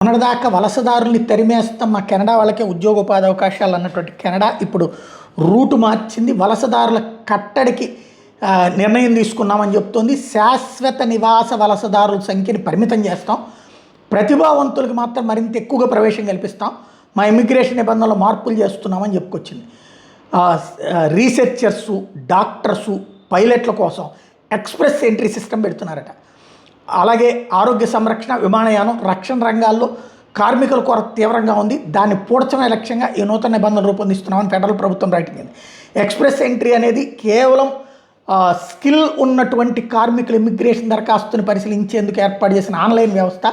మొన్నటిదాకా వలసదారుల్ని తరిమేస్తాం మా కెనడా వాళ్ళకే ఉద్యోగోపాధి అవకాశాలు అన్నటువంటి కెనడా ఇప్పుడు రూటు మార్చింది. వలసదారుల కట్టడికి నిర్ణయం తీసుకున్నామని చెప్తోంది. శాశ్వత నివాస వలసదారుల సంఖ్యని పరిమితం చేస్తాం, ప్రతిభావంతులకు మాత్రం మరింత ఎక్కువగా ప్రవేశం కల్పిస్తాం, మా ఇమిగ్రేషన్ నిబంధనలు మార్పులు చేస్తున్నామని చెప్పుకొచ్చింది. రీసెర్చర్సు, డాక్టర్సు, పైలట్ల కోసం ఎక్స్ప్రెస్ ఎంట్రీ సిస్టమ్ పెడుతున్నారట. అలాగే ఆరోగ్య సంరక్షణ, విమానయానం, రక్షణ రంగాల్లో కార్మికుల కొరత తీవ్రంగా ఉంది. దాన్ని పూడ్చమే లక్ష్యంగా ఈ నూతన నిబంధనలు రూపొందిస్తున్నామని ఫెడరల్ ప్రభుత్వం ప్రకటించింది. ఎక్స్ప్రెస్ ఎంట్రీ అనేది కేవలం స్కిల్ ఉన్నటువంటి కార్మికుల ఇమిగ్రేషన్ దరఖాస్తుని పరిశీలించేందుకు ఏర్పాటు చేసిన ఆన్లైన్ వ్యవస్థ.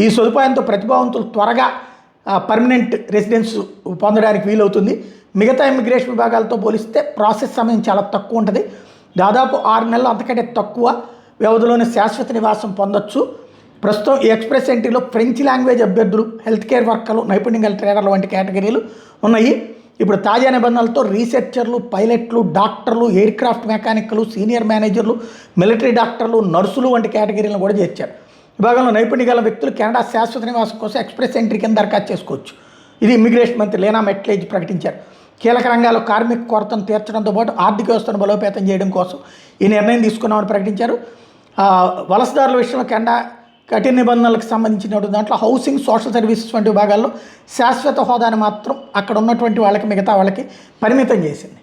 ఈ సదుపాయంతో ప్రతిభావంతులు త్వరగా పర్మనెంట్ రెసిడెన్స్ పొందడానికి వీలవుతుంది. మిగతా ఇమిగ్రేషన్ విభాగాలతో పోలిస్తే ప్రాసెస్ సమయం చాలా తక్కువ ఉంటుంది. దాదాపు 6 నెలలు అంతకంటే తక్కువ వ్యవధిలోనే శాశ్వత నివాసం పొందొచ్చు. ప్రస్తుతం ఈ ఎక్స్ప్రెస్ ఎంట్రీలో ఫ్రెంచ్ లాంగ్వేజ్ అభ్యర్థులు, హెల్త్ కేర్ వర్కర్లు, నైపుణ్యం గల ట్రేడర్లు వంటి కేటగిరీలు ఉన్నాయి. ఇప్పుడు తాజా నిబంధనలతో రీసెర్చర్లు, పైలట్లు, డాక్టర్లు, ఎయిర్ క్రాఫ్ట్ మెకానిక్లు, సీనియర్ మేనేజర్లు, మిలిటరీ డాక్టర్లు, నర్సులు వంటి కేటగిరీలను కూడా చేర్చారు. విభాగంలో నైపుణ్యం గల వ్యక్తులు కెనడా శాశ్వత నివాసం కోసం ఎక్స్ప్రెస్ ఎంట్రీ కింద దరఖాస్తు చేసుకోవచ్చు. ఇది ఇమిగ్రేషన్ మంత్రి లేనా మెట్లేజ్ ప్రకటించారు. కీలక రంగాల్లో కార్మిక కొరతను తీర్చడంతో పాటు ఆర్థిక వ్యవస్థను బలోపేతం చేయడం కోసం ఈ నిర్ణయం తీసుకున్నామని ప్రకటించారు. వలసదారుల విషయంలో కెనడా కఠిన నిబంధనలకు సంబంధించినటువంటి దాంట్లో హౌసింగ్, సోషల్ సర్వీసెస్ వంటి విభాగాల్లో శాశ్వత హోదాని మాత్రం అక్కడ ఉన్నటువంటి వాళ్ళకి, మిగతా వాళ్ళకి పరిమితం చేసింది.